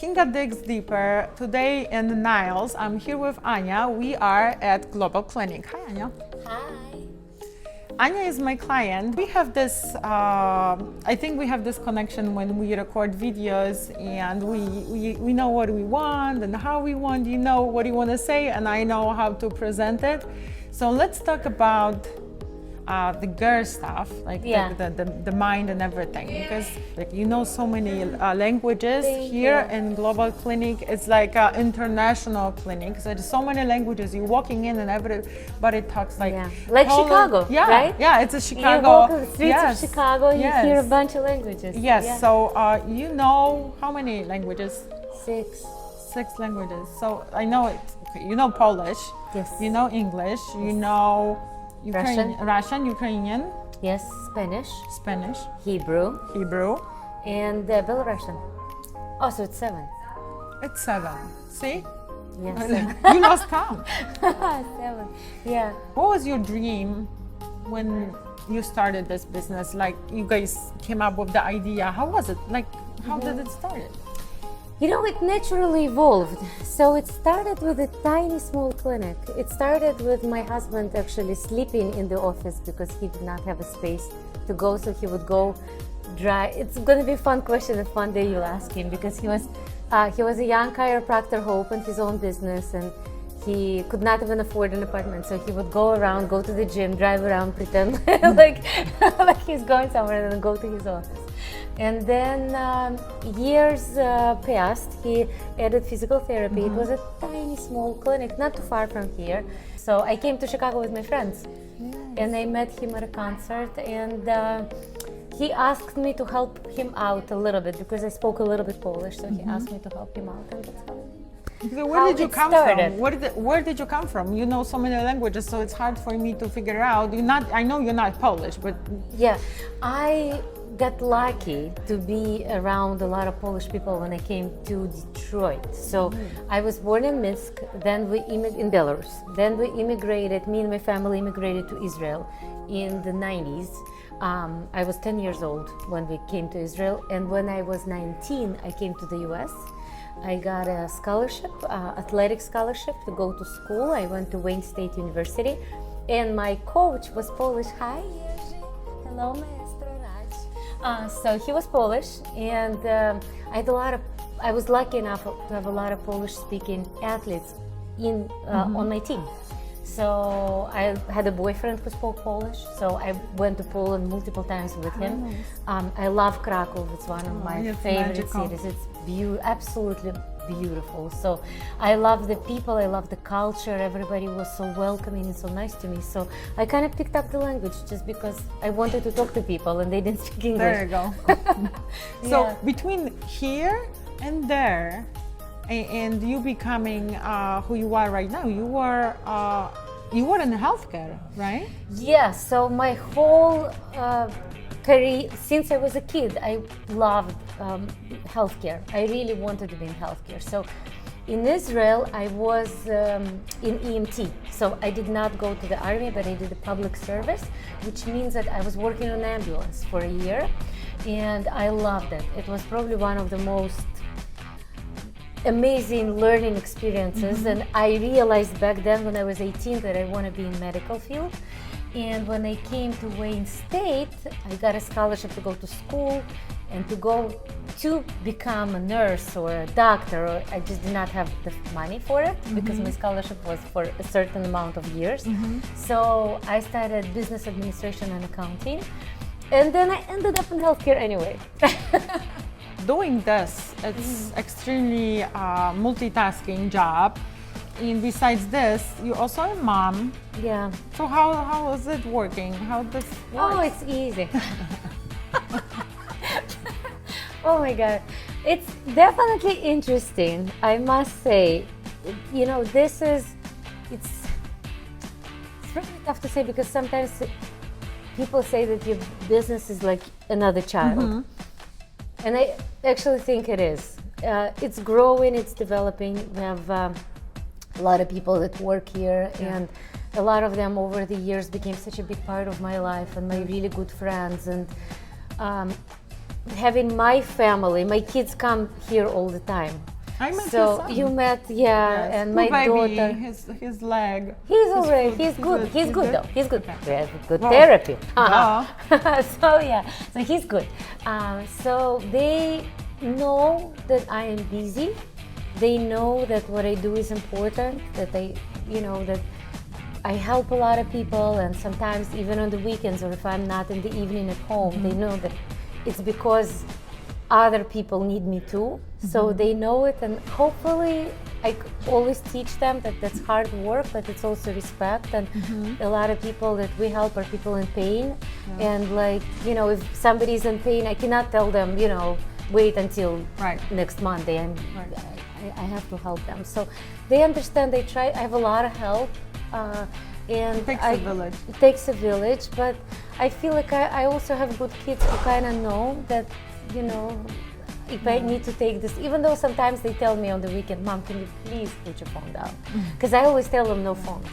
Kinga digs deeper. Today in the Niles, I'm here with Anya. We are at Global Clinic. Hi, Anya. Hi. Anya is my client. We have this, I think we have this connection when we record videos, and we know what we want and how we want. You know what you want to say, and I know how to present it. So let's talk about the girl stuff, like the mind and everything, because like you know so many languages. Thank here you. in Global Clinic. It's like an international clinic, so there's so many languages. You're walking in and everybody talks like like Chicago, right? Yeah, it's a Chicago. You walk on the streets of Chicago, you hear a bunch of languages. Yes. So you know how many languages? Six languages. So I know it. Okay, you know Polish. Yes. You know English. You know Russian, Ukrainian. Yes, Spanish, Hebrew, and Belarusian. Oh, so it's 7. It's 7. See? Yes. You lost count. 7. Yeah. What was your dream when you started this business? Like you guys came up with the idea. How was it? Like how did it start? You know, it naturally evolved. So it started with a tiny small clinic. It started with my husband actually sleeping in the office because he did not have a space to go, so he would go dry. It's going to be a fun question, a fun day you'll ask him, because he was a young chiropractor who opened his own business, and he could not even afford an apartment, so he would go around, go to the gym, drive around, pretend like he's going somewhere, and then go to his office. And then years passed, he added physical therapy. It was a tiny small clinic, not too far from here. So I came to Chicago with my friends, and I met him at a concert, and he asked me to help him out a little bit because I spoke a little bit Polish, so he asked me to help him out, and that's how. So where did you come from? Where did you come from? You know so many languages, so it's hard for me to figure out. I know you're not Polish, but yeah, I got lucky to be around a lot of Polish people when I came to Detroit. So I was born in Minsk, then in Belarus. Then we immigrated, me and my family immigrated to Israel in the 90s. I was 10 years old when we came to Israel, and when I was 19, I came to the US. I got a scholarship, athletic scholarship to go to school. I went to Wayne State University, and my coach was Polish. Hi, Jerzy. Hello, Maestro Raj. So he was Polish, and I was lucky enough to have a lot of Polish-speaking athletes on my team. So I had a boyfriend who spoke Polish, so I went to Poland multiple times with him. I love Krakow. It's one of my favorite cities. It's absolutely beautiful. So I love the people, I love the culture. Everybody was so welcoming and so nice to me. So I kind of picked up the language just because I wanted to talk to people and they didn't speak English. There you go. So between here and there, and you becoming who you are right now, you were in healthcare, right? Yeah, so my whole career, since I was a kid, I loved healthcare. I really wanted to be in healthcare. So in Israel, I was in EMT. So I did not go to the army, but I did a public service, which means that I was working on an ambulance for a year, and I loved it. It was probably one of the most amazing learning experiences, and I realized back then when I was 18 that I want to be in medical field. And when I came to Wayne State, I got a scholarship to go to school and to go to become a nurse or a doctor. Or I just did not have the money for it because my scholarship was for a certain amount of years. So I started business administration and accounting, and then I ended up in healthcare anyway. Doing this, it's extremely multitasking job. And besides this, you're also a mom. Yeah. So how is it working? How does it work? Oh, it's easy. Oh my God. It's definitely interesting, I must say. You know, it's really tough to say because sometimes people say that your business is like another child. And I actually think it is. It's growing, it's developing. We have a lot of people that work here, and a lot of them over the years became such a big part of my life and my really good friends. And having my family, my kids come here all the time. I met So your son. you met, Yes. and Poor my baby, daughter. his leg. He's alright. foot. He's good. He's good though. He's good. Okay. We have good Wow. therapy. Wow. So yeah, so he's good. So they know that I am busy. They know that what I do is important. That that I help a lot of people, and sometimes even on the weekends, or if I'm not in the evening at home, they know that it's because other people need me too. So they know it, and hopefully I always teach them that that's hard work, but it's also respect. And a lot of people that we help are people in pain. And if somebody's in pain, I cannot tell them, wait until Right. next Monday. I have to help them. So they understand. They try. I have a lot of help. And It takes a village. It takes a village, but I feel like I also have good kids who kind of know that, if I need to take this, even though sometimes they tell me on the weekend, Mom, can you please put your phone down? Because I always tell them no phones.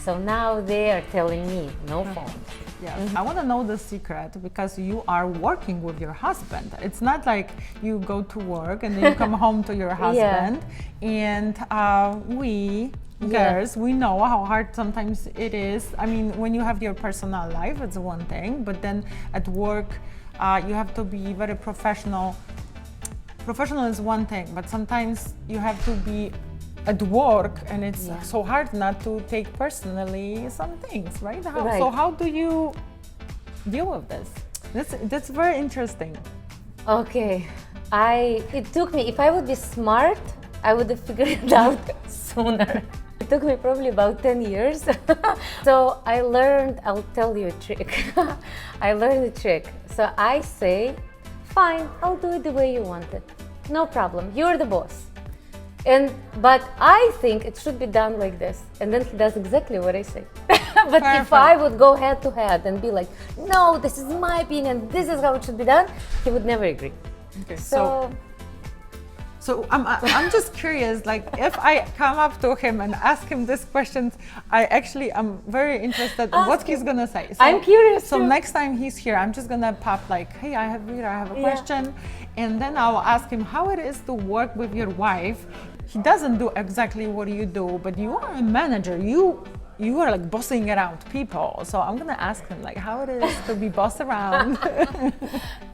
So now they are telling me no phones. Yes. I want to know the secret, because you are working with your husband. It's not like you go to work and then you come home to your husband. And we girls, we know how hard sometimes it is. I mean, when you have your personal life, it's one thing, but then at work, you have to be very professional. Professional is one thing, but sometimes you have to be at work, and it's so hard not to take personally some things, right? So how do you deal with this? That's very interesting. Okay, it took me, if I would be smart, I would have figured it out sooner. It took me probably about 10 years. So I'll tell you a trick. I learned a trick. So I say, fine, I'll do it the way you want it. No problem, you're the boss. But I think it should be done like this. And then he does exactly what I say. But if I would go head to head and be like, no, this is my opinion, this is how it should be done, he would never agree. Okay, so I'm just curious, like if I come up to him and ask him these questions, I'm very interested in what he's gonna say. So, I'm curious So too. next time he's here, I'm just gonna pop like, hey, I have a question, and then I'll ask him how it is to work with your wife. He doesn't do exactly what you do, but you are a manager. You are like bossing around people. So I'm gonna ask him like how it is to be boss around.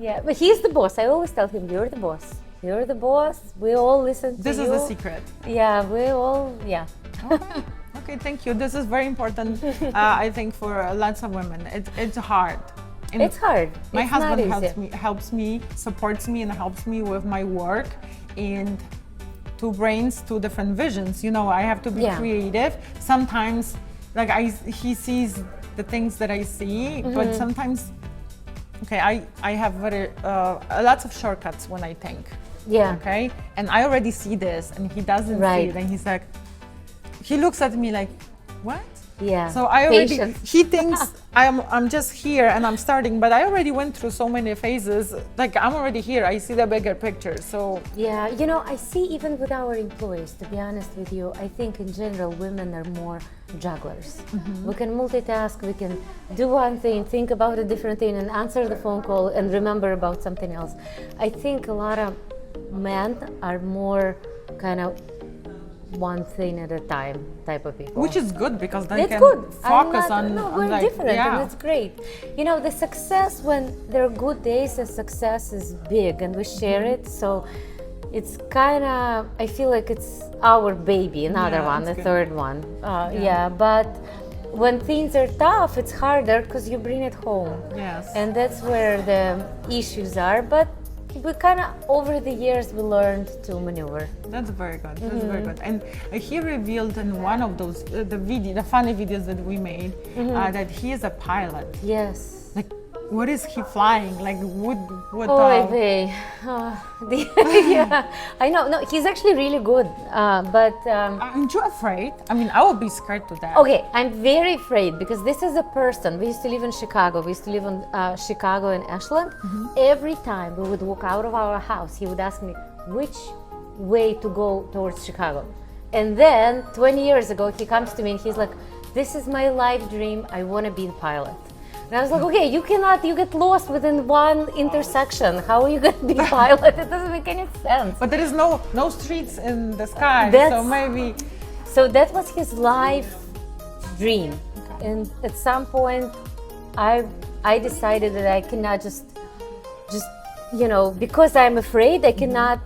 Yeah, but he's the boss. I always tell him, you're the boss. You're the boss. We all listen to you. This is the secret. Yeah, we all, Okay, thank you. This is very important, I think, for lots of women. It's hard. And it's hard. My It's husband not easy. helps me, supports me, and helps me with my work. And two brains, two different visions. I have to be creative. Sometimes, like he sees the things that I see, but sometimes, I have lots of shortcuts when I think. Yeah. Okay, and I already see this, and he doesn't see it, and he's like, he looks at me like, what? Yeah. So I already, Patience. he thinks I'm just here and I'm starting, but I already went through so many phases. Like I'm already here. I see the bigger picture. So yeah, I see even with our employees, to be honest with you, I think in general women are more jugglers. We can multitask, we can do one thing, think about a different thing, and answer the phone call and remember about something else. I think a lot of men are more kind of one thing at a time type of people. which is good, because they It's can good. focus we're like, different, and it's great. The success, when there are good days, the success is big, and we share it. So it's kind of, I feel like it's our baby, another one, the third one. But when things are tough, it's harder because you bring it home. Yes. And that's where the issues are. But we kind of, over the years, we learned to maneuver. That's very good. That's very good. And he revealed in one of those the funny videos that we made that he is a pilot. Yes. Like, what is he flying? Like, what? Yeah, I know. No, he's actually really good. But Aren't you afraid? I mean, I would be scared to death. okay, I'm very afraid because this is a person. We used to live in Chicago. We used to live in Chicago and Ashland. Every time we would walk out of our house, he would ask me which way to go towards Chicago. And then 20 years ago, he comes to me and he's like, "This is my life dream. I want to be a pilot." And I was like, okay, you get lost within one intersection. How are you going to be pilot? It doesn't make any sense. But there is no streets in the sky, so maybe. So that was his life dream. And at some point, I decided that I cannot just because I'm afraid, I cannot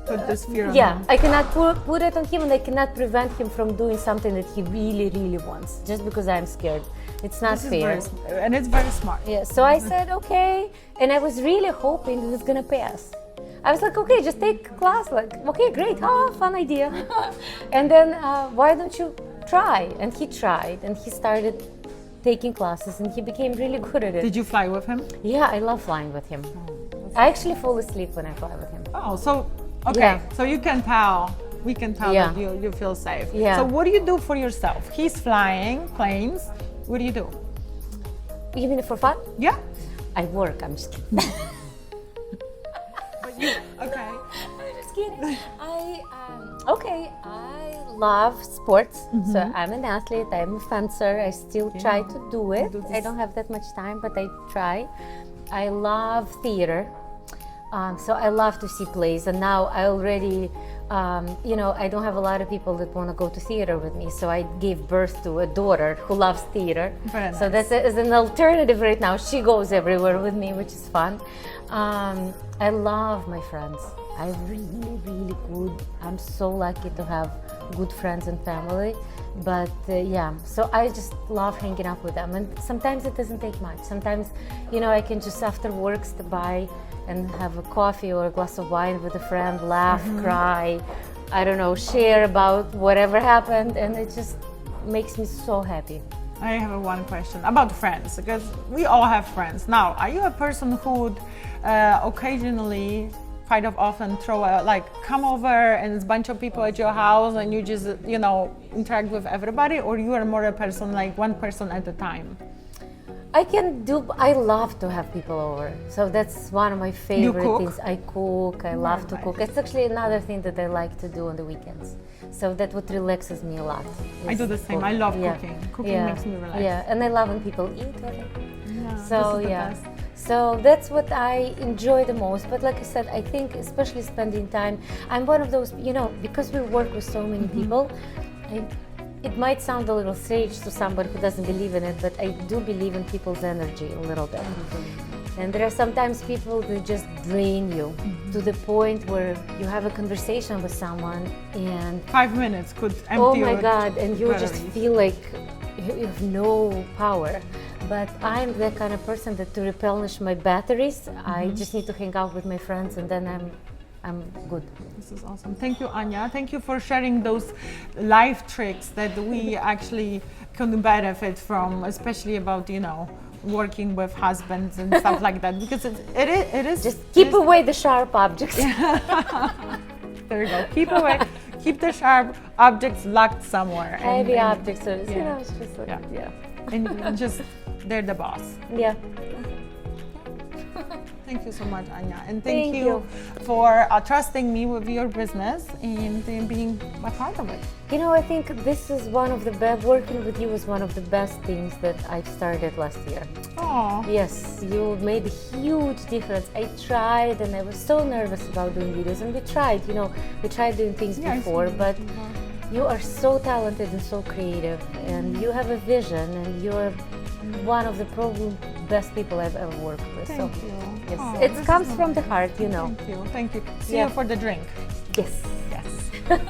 put this fear on him. I cannot put it on him, and I cannot prevent him from doing something that he really, really wants just because I'm scared. It's not fair. And it's very smart. Yeah, so I said, okay. And I was really hoping he was going to pass. I was like, okay, just take class. Like, okay, great. Oh, fun idea. And then why don't you try? And he tried, and he started taking classes, and he became really good at it. Did you fly with him? Yeah, I love flying with him. I actually fall asleep when I fly with him. Oh, so, okay. Yeah. So you can tell. We can tell that you feel safe. Yeah. So what do you do for yourself? He's flying planes. What do you do? You mean for fun? Yeah. I work. I'm just kidding. Okay. I'm just kidding. I love sports. So I'm an athlete. I'm a fencer. I still try to do it. I don't have that much time, but I try. I love theater. So I love to see plays, and now I already, I don't have a lot of people that want to go to theater with me, so I gave birth to a daughter who loves theater. Very so nice. That's an alternative right now. She goes everywhere with me, which is fun. I love my friends. I'm really, really good. I'm so lucky to have good friends and family. But so I just love hanging out with them. And sometimes it doesn't take much. Sometimes, I can just after work stop by and have a coffee or a glass of wine with a friend, laugh, cry, I don't know, share about whatever happened. And it just makes me so happy. I have one question about friends, because we all have friends. Now, are you a person who would occasionally, quite often, come over and it's a bunch of people at your house and you just, interact with everybody, or you are more a person like one person at a time? I love to have people over. So that's one of my favorite things. I cook, I love to cook. It's actually another thing that I like to do on the weekends. So that's what relaxes me a lot. I do the same. I love cooking. Cooking makes me relax. Yeah, and I love when people eat with it. Yeah, so this is the best. So that's what I enjoy the most. But like I said, I think especially spending time, I'm one of those, because we work with so many people, it might sound a little strange to somebody who doesn't believe in it, but I do believe in people's energy a little bit. And there are sometimes people who just drain you to the point where you have a conversation with someone and 5 minutes could empty oh my your God, and you batteries. just feel like you have no power. But I'm the kind of person that to replenish my batteries, I just need to hang out with my friends, and then I'm good. This is awesome. Thank you, Anya. Thank you for sharing those life tricks that we actually can benefit from, especially about, working with husbands and stuff like that, because it is just keep away the sharp objects. There you go. Keep the sharp objects locked somewhere. Heavy objects, it's just like, and just they're the boss. Yeah. Thank you so much, Anya, and thank you for trusting me with your business and being a part of it. I think this is one of the best. Working with you is one of the best things that I started last year. Oh. Yes, you made a huge difference. I tried, and I was so nervous about doing videos, and we tried. We tried doing things before, but you are so talented and so creative, and you have a vision, and you're one of the probably best people I've ever worked with. Thank you. Yes, Oh, it comes from the heart, Thank you. See you for the drink. Yes. Yes.